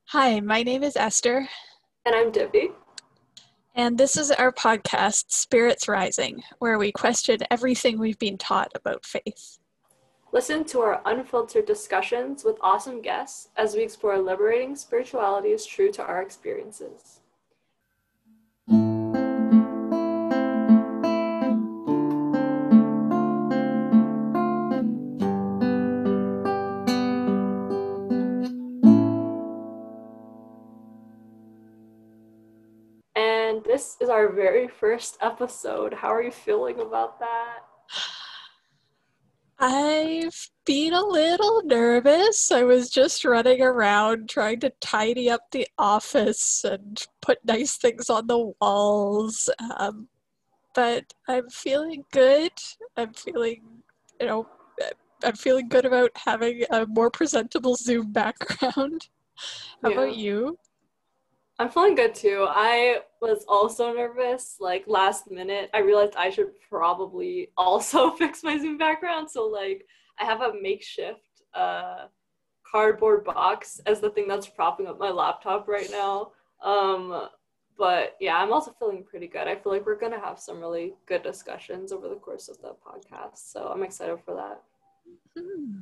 Hi, my name is Esther, And I'm Divy. and this is our podcast, Spirits Rising, where we question everything we've been taught about faith. Listen to our unfiltered discussions with awesome guests as we explore liberating spirituality is true to our experiences. And this is our very first episode. How are you feeling about that? I've been a little nervous. I was just running around trying to tidy up the office and put nice things on the walls. But I'm feeling good. I'm feeling, you know, I'm feeling good about having a more presentable Zoom background. How Yeah. about you? I'm feeling good too. I was also nervous, like last minute. I realized I should probably also fix my Zoom background. So like I have a makeshift cardboard box as the thing that's propping up my laptop right now. But yeah, I'm also feeling pretty good. I feel like we're gonna have some really good discussions over the course of the podcast. So I'm excited for that. Hmm.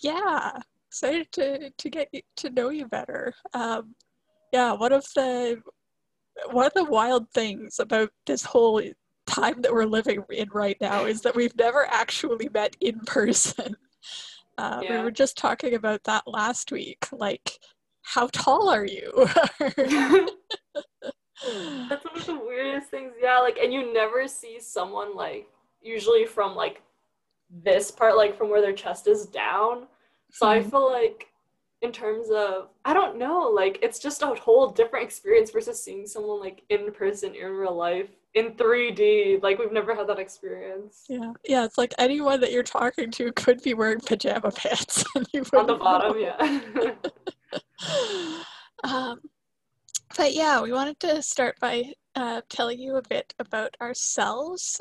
Yeah, excited to get to know you better. Yeah, one of the wild things about this whole time that we're living in right now is that we've never actually met in person. We Yeah. were just talking about that last week. Like, how tall are you? That's one of the weirdest things. Yeah, like and you never see someone like usually from like this part, like from where their chest is down. So I Hmm. feel like in terms of I don't know, like it's just a whole different experience versus seeing someone like in person in real life in 3D. Like we've never had that experience. Yeah, it's like anyone that you're talking to could be wearing pajama pants and you On the wouldn't bottom, know. yeah. Um, But yeah, we wanted to start by telling you a bit about ourselves,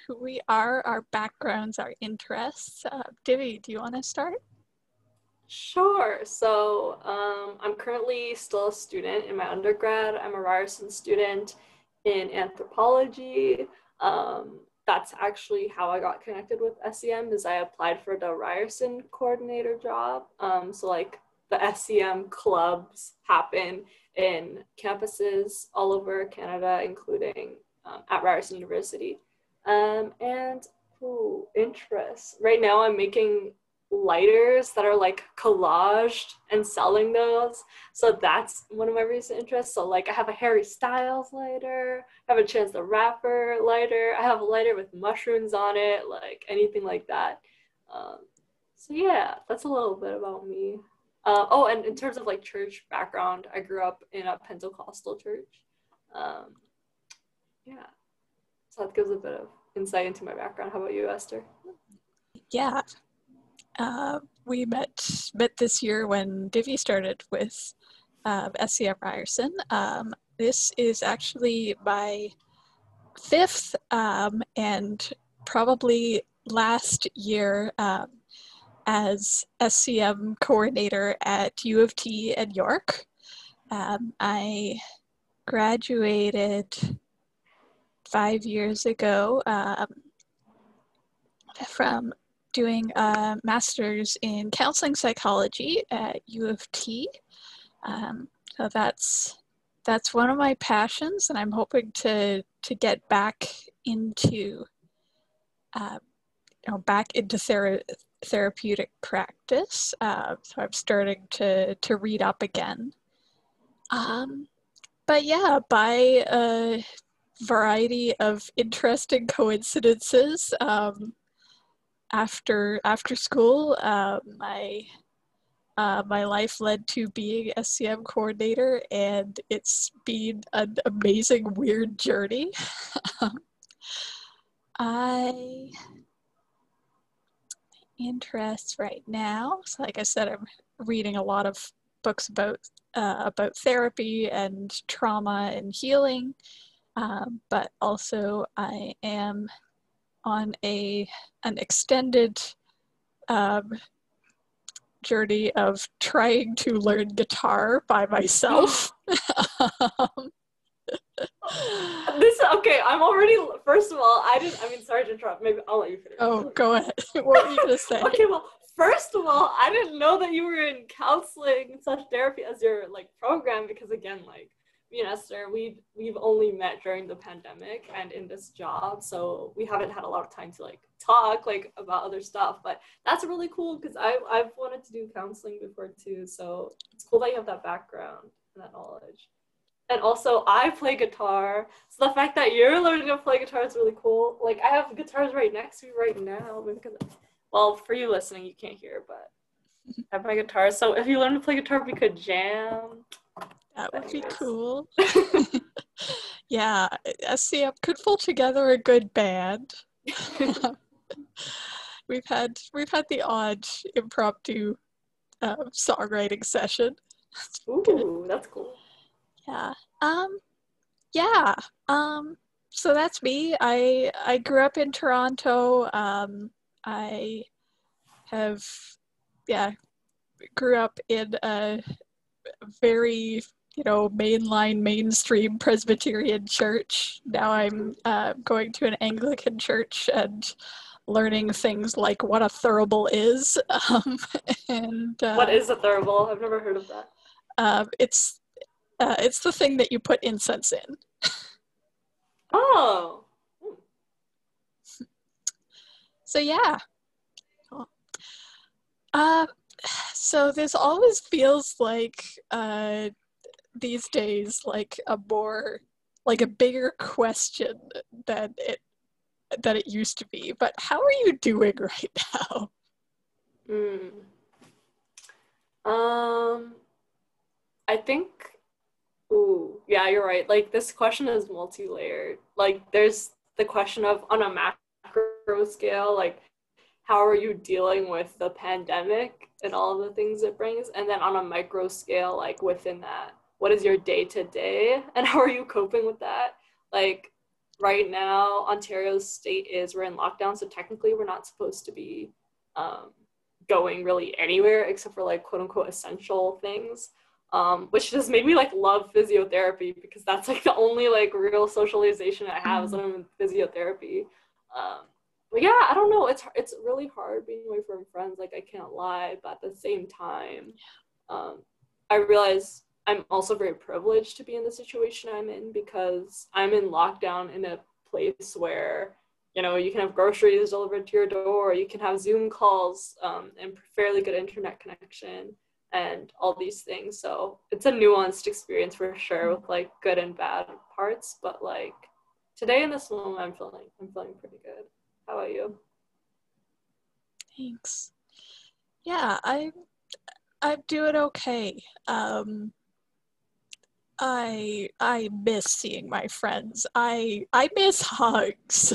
who we are, our backgrounds, our interests. Divy, do you want to start? Sure. So I'm currently still a student in my undergrad. I'm a Ryerson student in anthropology. That's actually how I got connected with SEM is I applied for the Ryerson coordinator job. So like the SEM clubs happen in campuses all over Canada, including at Ryerson University. And interests. Right now I'm making lighters that are like collaged and selling those. So that's one of my recent interests. So like I have a Harry Styles lighter, I have a Chance the Rapper lighter, I have a lighter with mushrooms on it, like anything like that. Um, so yeah, that's a little bit about me. Oh, and in terms of like church background, I grew up in a Pentecostal church. Um, yeah, so that gives a bit of insight into my background. How about you, Esther? Yeah, we met this year when Divy started with SCM Ryerson. This is actually my fifth and probably last year as SCM coordinator at U of T and York. I graduated 5 years ago from doing a master's in counseling psychology at U of T. So that's one of my passions, and I'm hoping to get back into uh, back into therapeutic practice. So I'm starting to read up again. Um, but yeah, by a variety of interesting coincidences, after school, my life led to being SCM coordinator, and it's been an amazing, weird journey. I interests right now. So, like I said, I'm reading a lot of books about therapy and trauma and healing, but also I am on an extended um, journey of trying to learn guitar by myself. Okay, I'm already, first of all, sorry to interrupt, maybe I'll let you finish. Oh, go ahead. What were you going to say? Okay, well, first of all, I didn't know that you were in counseling slash therapy as your like program, because again, like me and Esther, we've only met during the pandemic and in this job, so we haven't had a lot of time to like talk like about other stuff. But that's really cool because I've wanted to do counseling before too, so it's cool that you have that background and that knowledge. And also, I play guitar, so the fact that you're learning to play guitar is really cool. Like, I have guitars right next to me right now. Well, for you listening, you can't hear, but I have my guitar. So if you learn to play guitar, we could jam. That would be cool. Yeah, SCM could pull together a good band. We've had the odd impromptu songwriting session. Ooh, that's cool. Yeah. Yeah. So that's me. I grew up in Toronto. I have, grew up in a very, mainline, mainstream Presbyterian church. Now I'm going to an Anglican church and learning things like what a thurible is. And what is a thurible? I've never heard of that. It's the thing that you put incense in. Oh. So yeah. So this always feels like these days like a bigger question than it used to be. But how are you doing right now? I think, yeah, you're right. Like, this question is multi-layered. Like, there's the question of, on a macro scale, like, how are you dealing with the pandemic and all the things it brings? And then on a micro scale, like, within that, what is your day-to-day and how are you coping with that? Like, right now, Ontario's state we're in lockdown, so technically we're not supposed to be going really anywhere except for like quote unquote essential things, which just made me like love physiotherapy, because that's like the only like real socialization I have is when I'm in physiotherapy. But yeah, I don't know, it's really hard being away from friends, like I can't lie, but at the same time, I realize I'm also very privileged to be in the situation I'm in, because I'm in lockdown in a place where, you can have groceries delivered to your door, you can have Zoom calls, and fairly good internet connection and all these things. So it's a nuanced experience for sure, with like good and bad parts. But like today in this moment, I'm feeling pretty good. How about you? Thanks. Yeah, I'm doing okay. I miss seeing my friends. I miss hugs.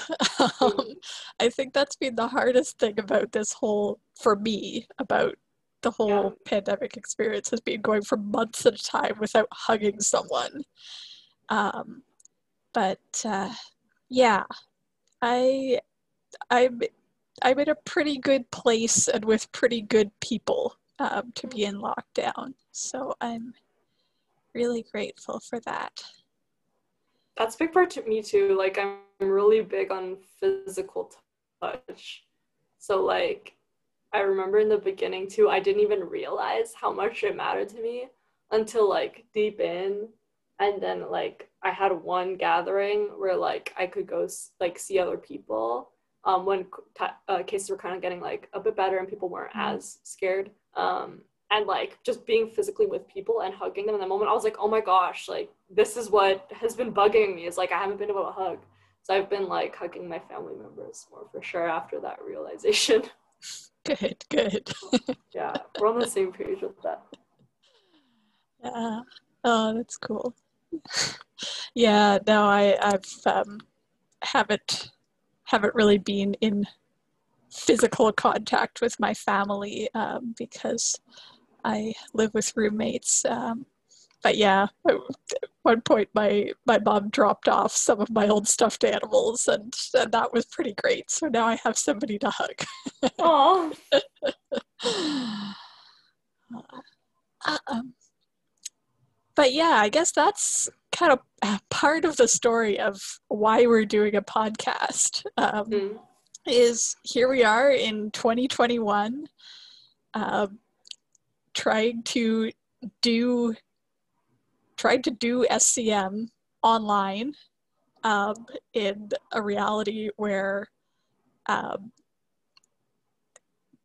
I think that's been the hardest thing about for me, about the whole pandemic experience, has been going for months at a time without hugging someone. Yeah, I'm in a pretty good place and with pretty good people to be in lockdown. So I'm really grateful for that. That's a big part to me too. Like, I'm really big on physical touch. So like, I remember in the beginning too, I didn't even realize how much it mattered to me until like deep in. And then like I had one gathering where like I could go like see other people when cases were kind of getting like a bit better and people weren't as scared. And like just being physically with people and hugging them in the moment, I was like, oh my gosh, like this is what has been bugging me, is like I haven't been able to hug. So I've been like hugging my family members more for sure after that realization. Good. Yeah, we're on the same page with that. Yeah. Oh, that's cool. Yeah, no, I've haven't really been in physical contact with my family because I live with roommates. But yeah, at one point my mom dropped off some of my old stuffed animals, and that was pretty great. So now I have somebody to hug. Aww. But yeah, I guess that's kind of part of the story of why we're doing a podcast. Is here we are in 2021, trying to do SCM online, in a reality where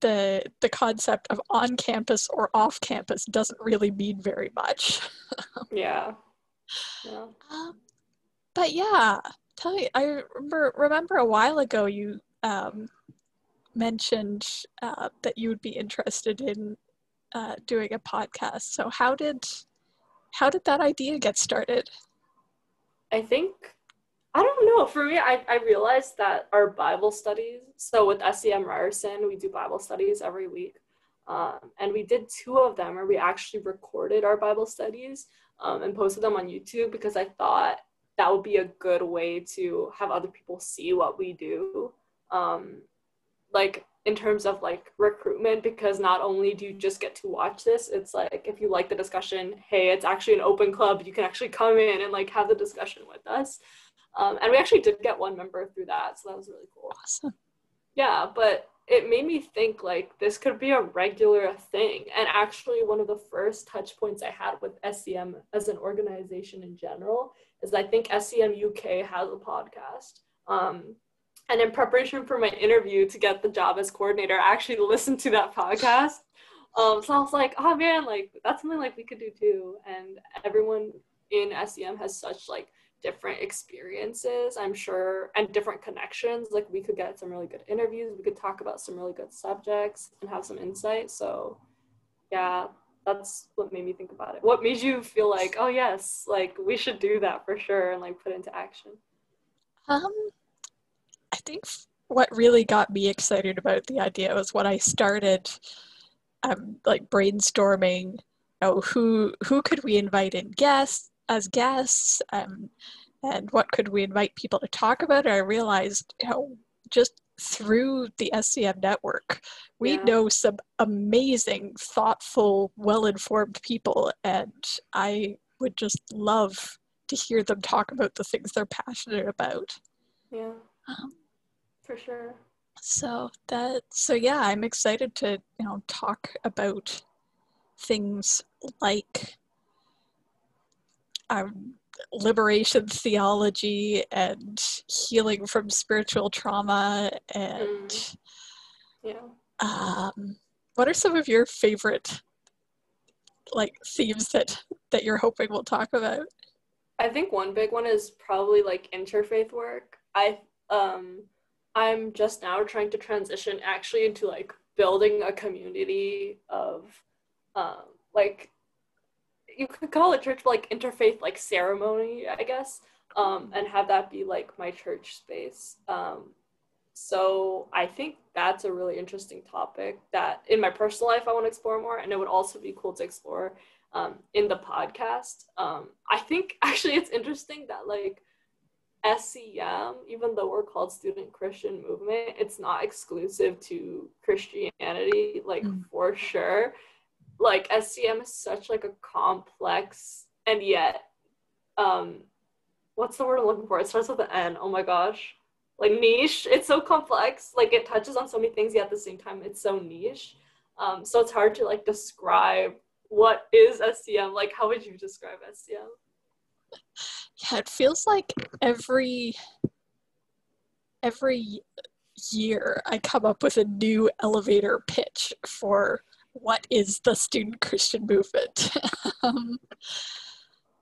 the concept of on campus or off campus doesn't really mean very much. Yeah. But yeah, tell me, I remember a while ago you mentioned that you would be interested in doing a podcast. So how did that idea get started? I don't know. For me, I realized that our Bible studies, so with SEM Ryerson, we do Bible studies every week. And we did 2 of them where we actually recorded our Bible studies and posted them on YouTube because I thought that would be a good way to have other people see what we do. Like in terms of like recruitment, because not only do you just get to watch this, it's like if you like the discussion, hey, it's actually an open club, you can actually come in and like have the discussion with us. And we actually did get 1 member through that, so that was really cool. Awesome. Yeah, but it made me think like this could be a regular thing. And actually one of the first touch points I had with SCM as an organization in general is I think SCM UK has a podcast. And in preparation for my interview to get the job as coordinator, I actually listened to that podcast. So I was like, oh man, like that's something like we could do too. And everyone in SCM has such like different experiences, I'm sure, and different connections. Like we could get some really good interviews, we could talk about some really good subjects and have some insight. So yeah, that's what made me think about it. What made you feel like, oh yes, like we should do that for sure and like put into action? I think what really got me excited about the idea was when I started like brainstorming, who could we invite in guests, and what could we invite people to talk about. And I realized, just through the SCM network, we know some amazing, thoughtful, well-informed people, and I would just love to hear them talk about the things they're passionate about. Yeah, for sure. So yeah, I'm excited to talk about things like liberation theology and healing from spiritual trauma, and what are some of your favorite like themes that you're hoping we'll talk about? I think one big one is probably like interfaith work. I'm just now trying to transition actually into like building a community of like, you could call it church, but like interfaith like ceremony, I guess, and have that be like my church space. So I think that's a really interesting topic that in my personal life I want to explore more, and it would also be cool to explore in the podcast. I think actually it's interesting that like SCM, even though we're called Student Christian Movement, it's not exclusive to Christianity, like for sure. Like SCM is such like a complex and yet what's the word I'm looking for? It starts with an N. Oh my gosh. Like niche. It's so complex. Like it touches on so many things, yet at the same time it's so niche. So it's hard to like describe what is SCM. Like how would you describe SCM? Yeah, it feels like every year I come up with a new elevator pitch for what is the Student Christian Movement.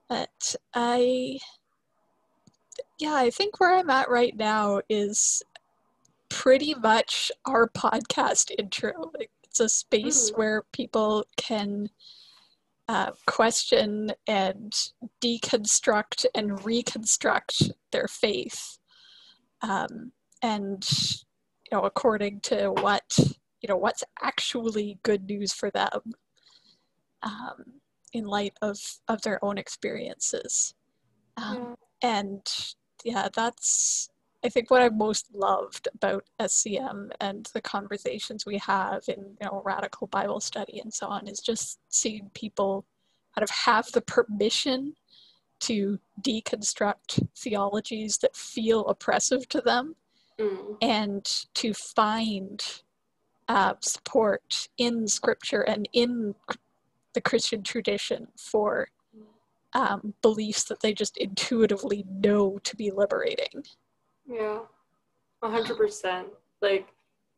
But I think where I'm at right now is pretty much our podcast intro. It's a space where people can question and deconstruct and reconstruct their faith, and according to what's actually good news for them, in light of their own experiences. And yeah, that's I think what I most loved about SCM and the conversations we have in, radical Bible study and so on is just seeing people kind of have the permission to deconstruct theologies that feel oppressive to them and to find support in scripture and in the Christian tradition for beliefs that they just intuitively know to be liberating. Yeah, 100%. Like,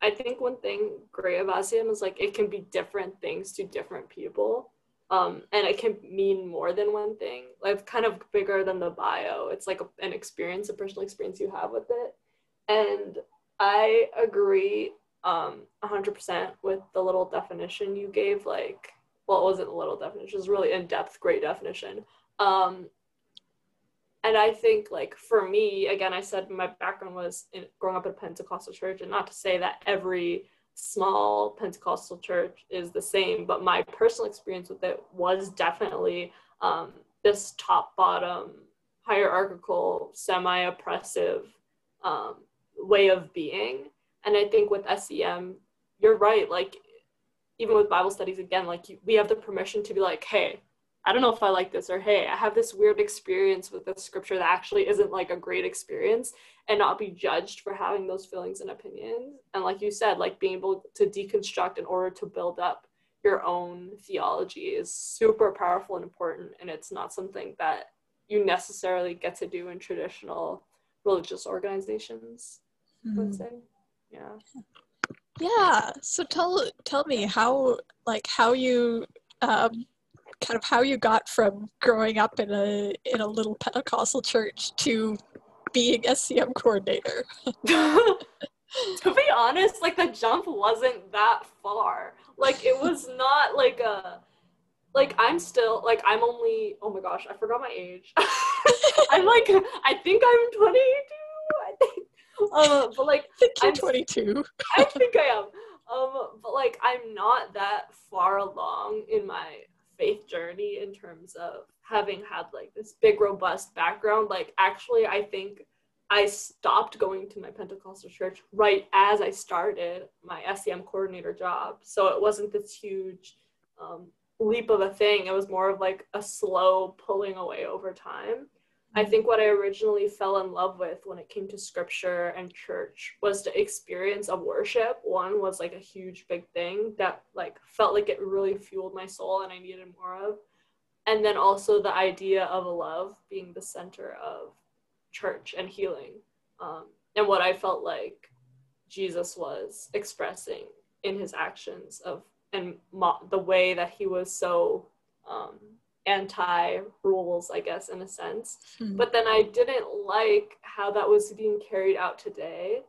I think one thing great about SCM is, like, it can be different things to different people. And it can mean more than one thing. Like, kind of bigger than the bio. It's like an experience, a personal experience you have with it. And I agree 100% with the little definition you gave. Like, well, it wasn't a little definition. It was really in-depth, great definition. And I think, like, for me, again, I said my background was growing up in a Pentecostal church, and not to say that every small Pentecostal church is the same, but my personal experience with it was definitely this top-bottom, hierarchical, semi-oppressive way of being. And I think with SEM, you're right, like, even with Bible studies, again, like, we have the permission to be like, hey, I don't know if I like this, or hey, I have this weird experience with this scripture that actually isn't like a great experience, and not be judged for having those feelings and opinions. And like you said, like, being able to deconstruct in order to build up your own theology is super powerful and important, and it's not something that you necessarily get to do in traditional religious organizations, I would say. Yeah, so tell me how you kind of how you got from growing up in a little Pentecostal church to being SCM coordinator. To be honest, like, the jump wasn't that far. Like, it was not like I'm still, like, I'm only, oh my gosh, I forgot my age. I'm like, I think I'm 22, I think. But like, I think you're 22. I think I am. But like, I'm not that far along in my faith journey in terms of having had like this big robust background. Like, actually, I think I stopped going to my Pentecostal church right as I started my SEM coordinator job. So it wasn't this huge leap of a thing. It was more of like a slow pulling away over time. I think what I originally fell in love with when it came to scripture and church was the experience of worship. One was like a huge big thing that like felt like it really fueled my soul and I needed more of. And then also the idea of love being the center of church and healing. And what I felt like Jesus was expressing in his actions of, and the way that he was so anti-rules, I guess, in a sense. But then I didn't like how that was being carried out today.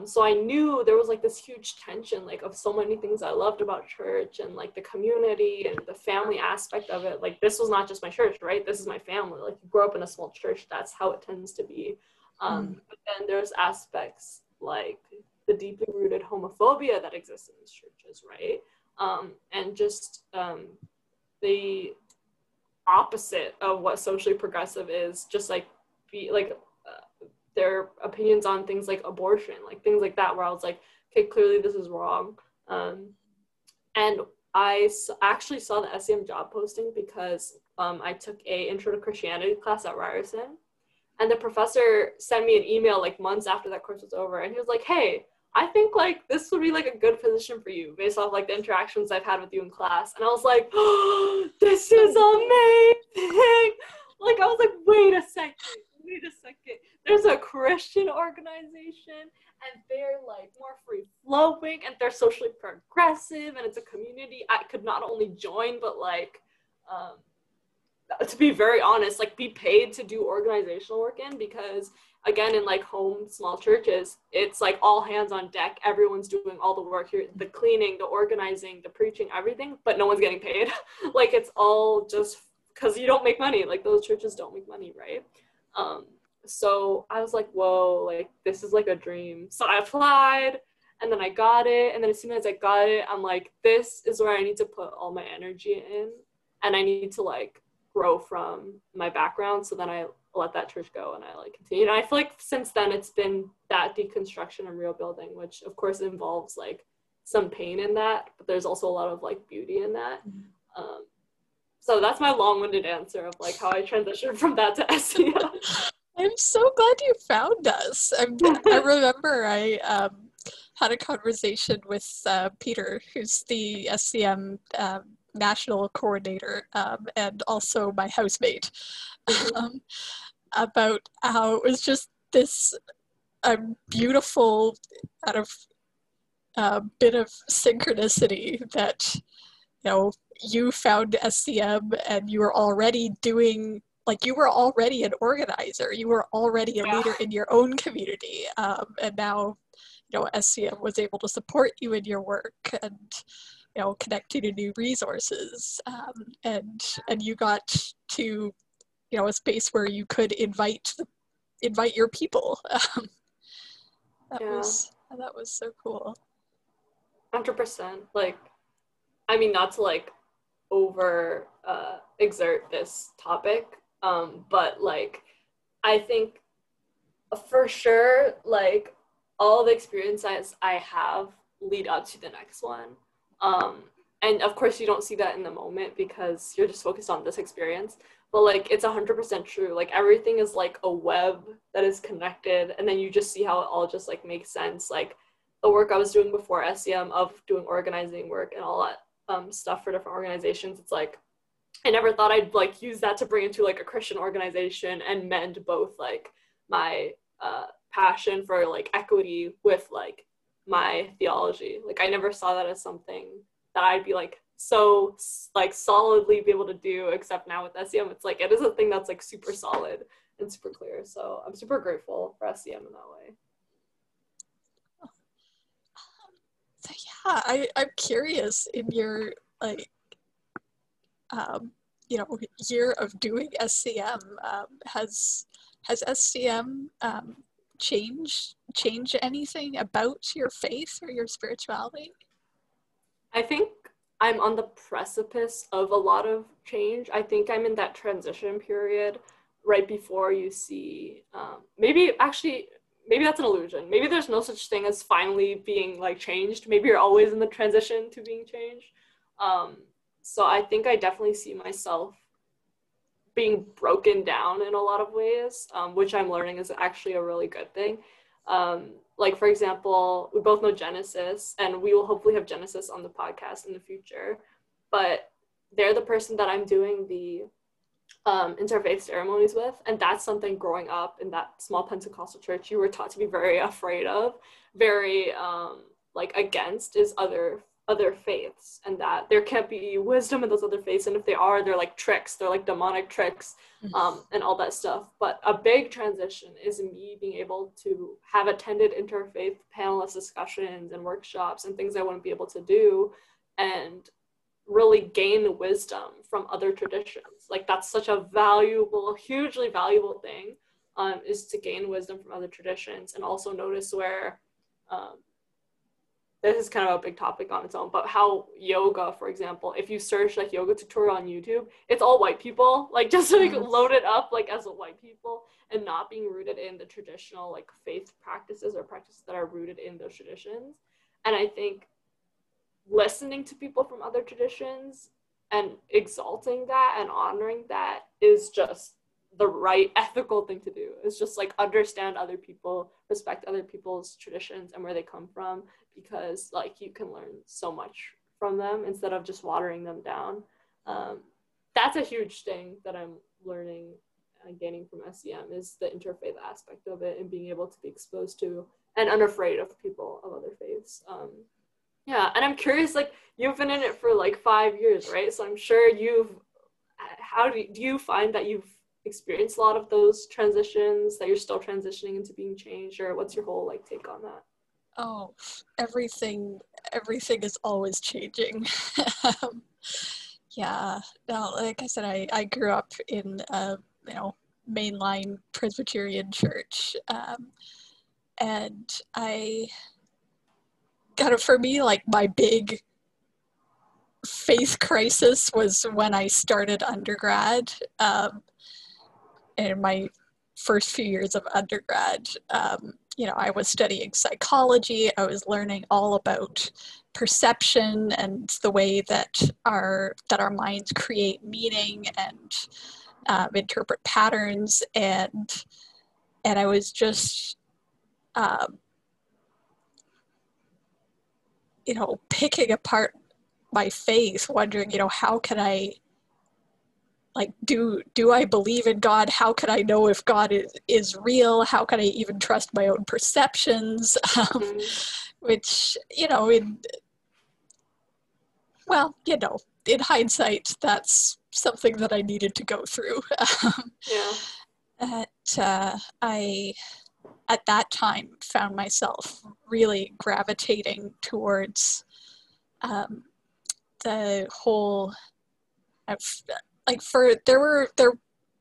So I knew there was like this huge tension, like, of so many things I loved about church and like the community and the family aspect of it. Like, this was not just my church, right? This is my family. Like, you grow up in a small church, that's how it tends to be. But then there's aspects like the deeply rooted homophobia that exists in these churches, right? And just the opposite of what socially progressive is, just like their opinions on things like abortion, like things like that, where I was like, okay, clearly this is wrong. And I actually saw the SEM job posting because I took a intro to Christianity class at Ryerson, and the professor sent me an email like months after that course was over, and he was like, hey, I think like this would be like a good position for you based off like the interactions I've had with you in class. And I was like, oh, this is amazing. Like, I was like, wait a second. There's a Christian organization and they're like more free flowing and they're socially progressive and it's a community I could not only join, but like, to be very honest, like be paid to do organizational work in, because again, in like home small churches, it's like all hands on deck. Everyone's doing all the work here, the cleaning, the organizing, the preaching, everything, but no one's getting paid. Like, it's all just because you don't make money. Like, those churches don't make money, right? So I was like, whoa, like this is like a dream. So I applied and then I got it. And then as soon as I got it, I'm like, this is where I need to put all my energy in, and I need to like grow from my background. So then I let that church go, and I like continued. And I feel like since then it's been that deconstruction and real building, which of course involves like some pain in that, but there's also a lot of like beauty in that. So that's my long-winded answer of like how I transitioned from that to SEM. I'm so glad you found us. I remember I had a conversation with Peter, who's the SCM national coordinator and also my housemate, about how it was just this beautiful kind of bit of synchronicity that, you know, you found SCM and you were already doing, like, you were already an organizer, you were already a leader in your own community, and now, you know, SCM was able to support you in your work and, you know, connect you to new resources, and you got to, you know, a space where you could invite your people. That was so cool. 100%. Like, I mean, not to like over exert this topic, but like I think for sure, like all the experiences I have lead up to the next one, and of course you don't see that in the moment because you're just focused on this experience, but like it's 100% true. Like everything is like a web that is connected, and then you just see how it all just like makes sense. Like the work I was doing before SCM of doing organizing work and all that stuff for different organizations, it's like I never thought I'd like use that to bring into like a Christian organization and mend both like my passion for like equity with like my theology. Like I never saw that as something that I'd be like so like solidly be able to do, except now with SCM it's like it is a thing that's like super solid and super clear. So I'm super grateful for SCM in that way. So yeah, I'm curious, in your like you know, year of doing SCM, has SCM changed anything about your faith or your spirituality? I think I'm on the precipice of a lot of change. I think I'm in that transition period right before you see maybe that's an illusion. Maybe there's no such thing as finally being like changed. Maybe you're always in the transition to being changed. So I think I definitely see myself being broken down in a lot of ways, which I'm learning is actually a really good thing. Like, for example, we both know Genesis, and we will hopefully have Genesis on the podcast in the future, but they're the person that I'm doing the interfaith ceremonies with, and that's something growing up in that small Pentecostal church you were taught to be very afraid of, very like against, is other faiths, and that there can't be wisdom in those other faiths, and if they are, they're like tricks, they're like demonic tricks, and all that stuff. But a big transition is me being able to have attended interfaith panelist discussions and workshops and things I wouldn't be able to do, and really gain wisdom from other traditions. Like that's such a valuable, hugely valuable thing, is to gain wisdom from other traditions, and also notice where this is kind of a big topic on its own, but how yoga, for example, if you search like yoga tutorial on YouTube, it's all white people, like just like loaded up like as a white people, and not being rooted in the traditional like faith practices or practices that are rooted in those traditions. And I think listening to people from other traditions and exalting that and honoring that is just the right ethical thing to do. It's just like understand other people, respect other people's traditions and where they come from, because like you can learn so much from them instead of just watering them down. That's a huge thing that I'm learning and gaining from SCM, is the interfaith aspect of it and being able to be exposed to and unafraid of people of other faiths. Yeah, and I'm curious, like you've been in it for like 5 years, right? So I'm sure do you find that you've experienced a lot of those transitions, that you're still transitioning into being changed, or what's your whole like take on that? Oh, everything is always changing. Yeah, no, like I said, I grew up in you know, mainline Presbyterian church, and I kind of, for me, like my big faith crisis was when I started undergrad, and my first few years of undergrad, I was studying psychology. I was learning all about perception and the way that our minds create meaning and interpret patterns, and I was just picking apart my faith, wondering, how can I, like, do I believe in God? How can I know if God is real? How can I even trust my own perceptions? Which, in hindsight, that's something that I needed to go through. I, at that time, found myself really gravitating towards the whole,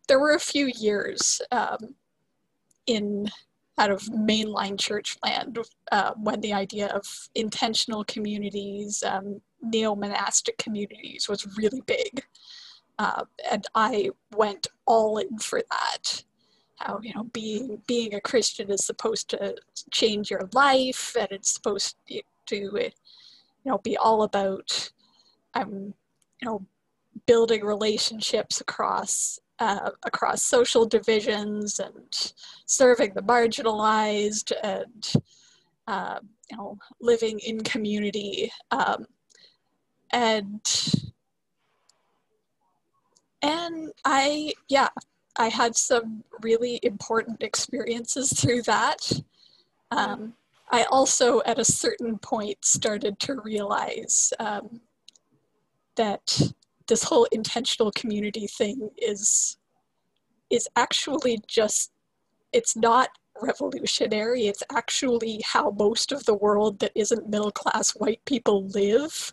there were a few years in out of mainline church land when the idea of intentional communities, neo-monastic communities was really big. And I went all in for that. How, being a Christian is supposed to change your life, and it's supposed to, be all about, building relationships across social divisions and serving the marginalized and living in community, and I had some really important experiences through that. I also, at a certain point, started to realize that this whole intentional community thing is actually just, it's not revolutionary. It's actually how most of the world that isn't middle-class white people live.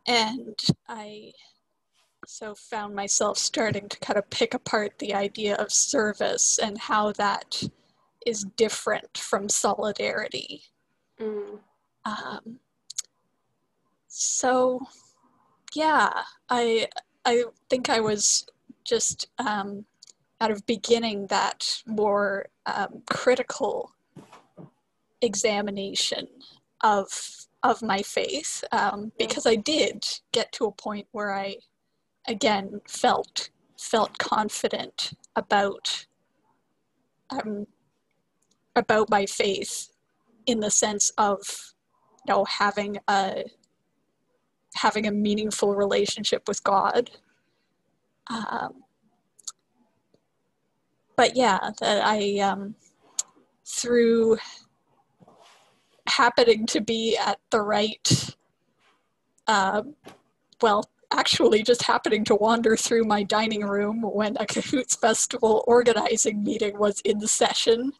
And I found myself starting to kind of pick apart the idea of service and how that is different from solidarity. I think I was just out of beginning that more critical examination of my faith, because I did get to a point where I, again, felt confident about my faith, in the sense of, having a meaningful relationship with God. But yeah, that I, through happening to be at the right, actually just happening to wander through my dining room when a Cahoots Festival organizing meeting was in session,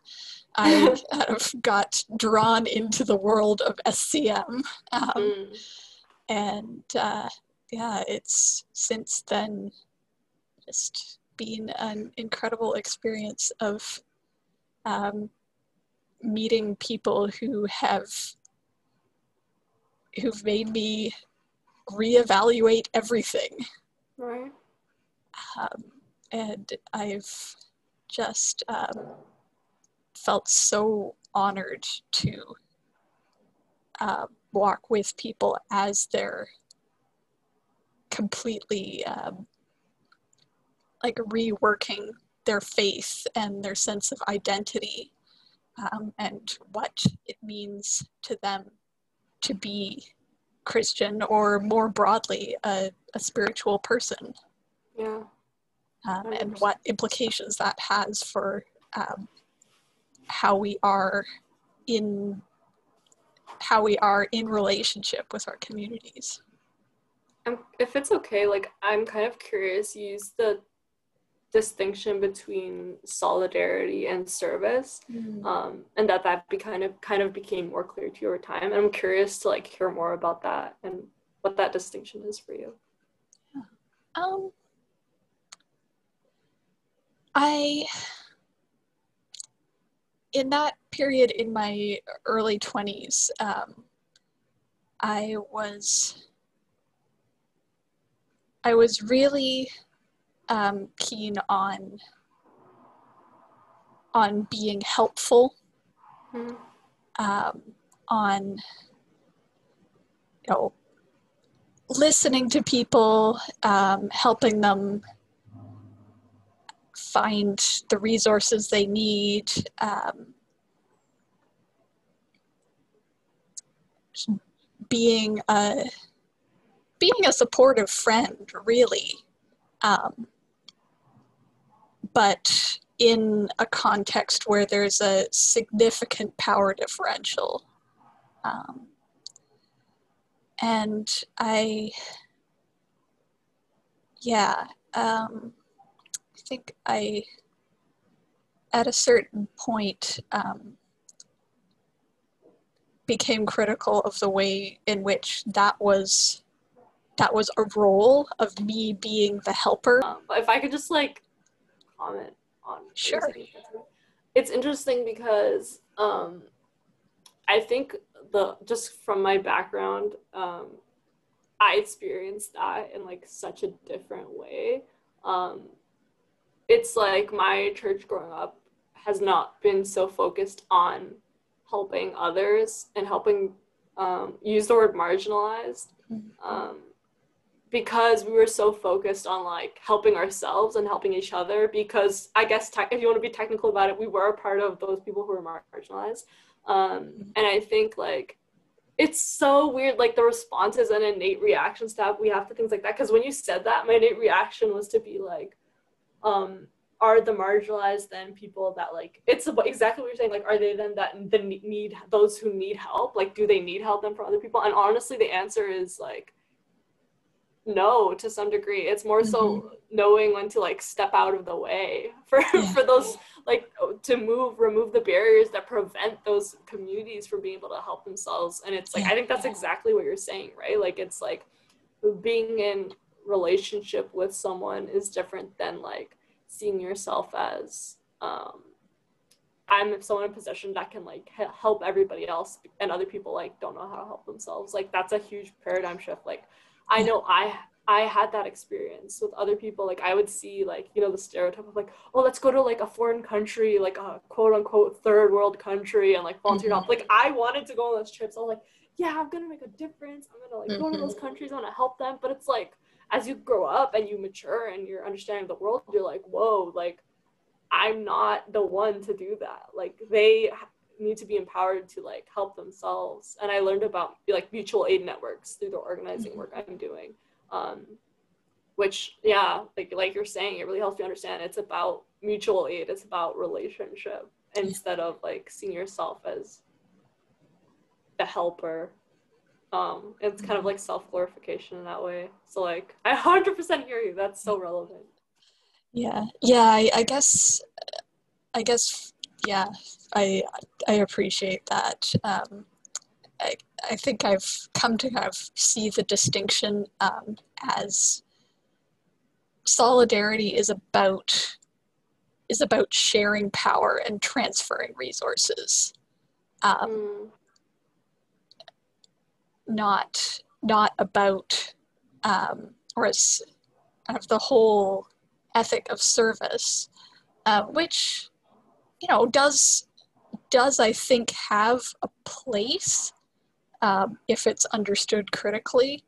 I kind of got drawn into the world of SCM. And it's since then just been an incredible experience of meeting people who've made me reevaluate everything. Right. And I've just felt so honored to walk with people as they're completely reworking their faith and their sense of identity, and what it means to them to be Christian, or more broadly, a spiritual person. Yeah. And what implications that has for how we are in relationship with our communities. If it's okay, I'm kind of curious, you used the distinction between solidarity and service, and that kind of became more clear to you over time. And I'm curious to hear more about that and what that distinction is for you. In that period in my early 20s, I was really keen on being helpful, on, listening to people, helping them find the resources they need, being a supportive friend, really, but in a context where there's a significant power differential. And I think at a certain point, became critical of the way in which that was a role of me being the helper. But if I could just comment on. Sure. It's interesting because I think just from my background, I experienced that in such a different way. It's my church growing up has not been so focused on helping others and helping use the word marginalized, because we were so focused on helping ourselves and helping each other, because I guess if you want to be technical about it, we were a part of those people who were marginalized. And I think it's so weird, the responses and innate reactions to have, we have to things like that. Because when you said that, my innate reaction was to be are the marginalized then people that it's exactly what you're saying, are they then that need those who need help, do they need help then from other people? And honestly, the answer is no, to some degree. It's more so knowing when to step out of the way for those to remove the barriers that prevent those communities from being able to help themselves. And it's I think that's exactly what you're saying, right? It's being in relationship with someone is different than seeing yourself as I'm someone in possession that can help everybody else, and other people don't know how to help themselves. That's a huge paradigm shift. I know I had that experience with other people. I would see the stereotype of oh, let's go to a foreign country, a quote unquote third world country, and volunteer help. I wanted to go on those trips. I was yeah, I'm gonna make a difference. I'm gonna go to those countries. I want to help them. But it's as you grow up and you mature and you're understanding the world, you're whoa, I'm not the one to do that. They need to be empowered to help themselves. And I learned about mutual aid networks through the organizing work I'm doing, which like you're saying, it really helps you understand it's about mutual aid, it's about relationship, instead of seeing yourself as the helper. It's kind of self-glorification in that way. So I 100% hear you. That's so relevant. I guess yeah, I appreciate that. I think I've come to kind of see the distinction as solidarity is about sharing power and transferring resources, not about or as kind of the whole ethic of service, which does I think have a place if it's understood critically,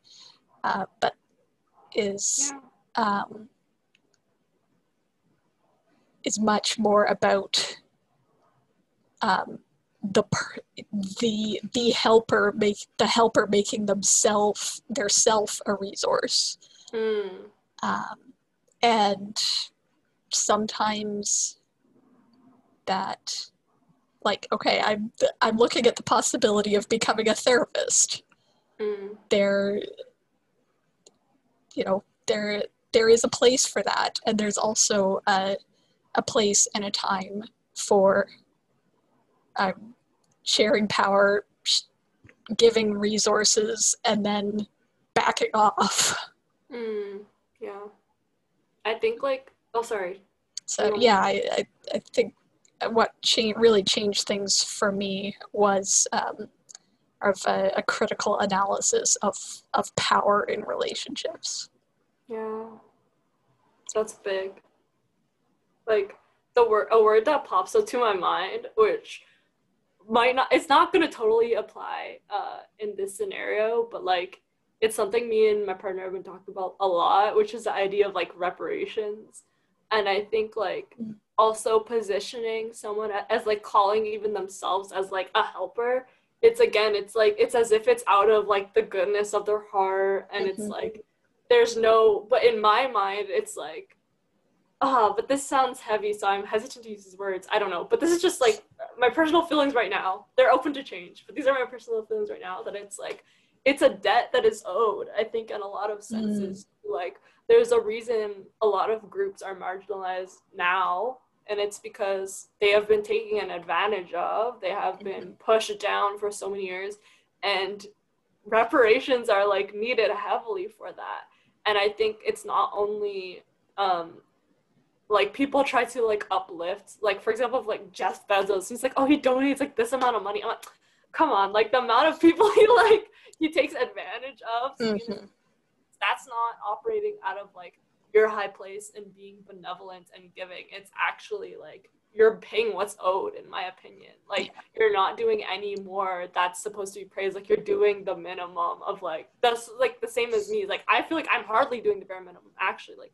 but is much more about the helper making their self a resource, and sometimes that okay, I'm looking at the possibility of becoming a therapist. There is a place for that, and there's also a place and a time for sharing power, giving resources, and then backing off. Yeah. I think oh, sorry. So yeah, I think what really changed things for me was a critical analysis of power in relationships. Yeah, that's big. Like, a word that pops up to my mind, which it's not going to totally apply in this scenario, but like, it's something me and my partner have been talking about a lot, which is the idea of like reparations. And I think like also positioning someone as like calling even themselves as like a helper. It's like, it's as if it's out of like the goodness of their heart. And it's like, but in my mind, it's like, but this sounds heavy, so I'm hesitant to use these words. I don't know. But this is just like my personal feelings right now. They're open to change, but these are my personal feelings right now, that it's like, it's a debt that is owed, I think, in a lot of senses. Like, there's a reason a lot of groups are marginalized now, and it's because they have been taken an advantage of. They have been pushed down for so many years, and reparations are like needed heavily for that. And I think it's not only like people try to like uplift, like for example, like Jeff Bezos, he's like, oh, he donates like this amount of money. I'm like, come on, like the amount of people he takes advantage of. So, you know, that's not operating out of like your high place and being benevolent and giving. It's actually like you're paying what's owed, in my opinion. Like, you're not doing any more that's supposed to be praised. Like, you're doing the minimum of like, that's like the same as me. Like, I feel like I'm hardly doing the bare minimum, actually. Like,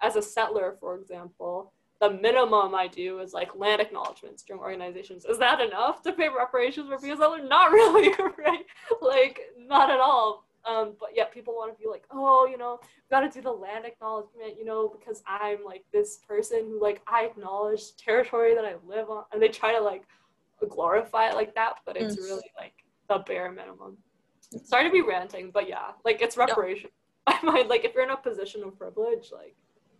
as a settler, for example, the minimum I do is like land acknowledgements during organizations. Is that enough to pay reparations for people? Not really, right? Like, not at all. But yet people want to be like, oh, you know, we got to do the land acknowledgement, you know, because I'm like this person who like, I acknowledge territory that I live on, and they try to like glorify it like that, but it's really like the bare minimum. Sorry to be ranting, but yeah, like, it's reparation. I mind, like, if you're in a position of privilege, like,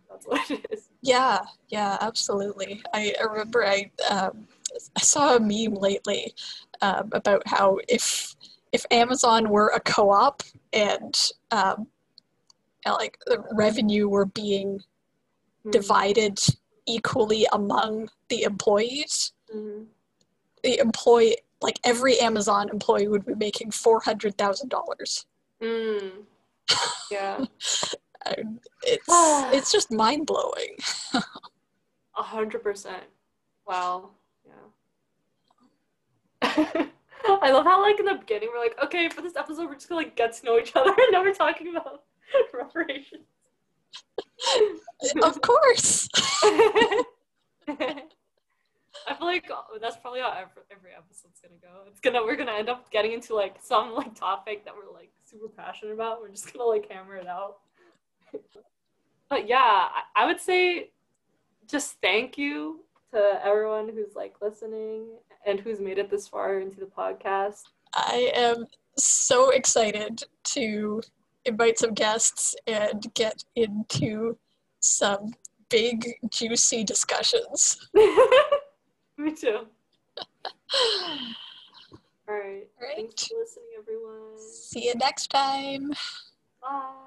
that's what it is. Yeah, absolutely. I remember I saw a meme lately about how if Amazon were a co-op and like the revenue were being divided equally among the employees, the employee, like every Amazon employee would be making $400,000. Yeah. It's just mind-blowing. 100%. Wow. Yeah. I love how, like, in the beginning we're like, okay, for this episode we're just gonna like get to know each other, and now we're talking about reparations. Of course. I feel like that's probably how every episode's gonna go. We're gonna end up getting into like some like topic that we're like super passionate about. We're just gonna like hammer it out. But yeah, I would say just thank you to everyone who's like listening and who's made it this far into the podcast. I am so excited to invite some guests and get into some big, juicy discussions. Me too. All right. Thanks for listening, everyone. See you next time. Bye.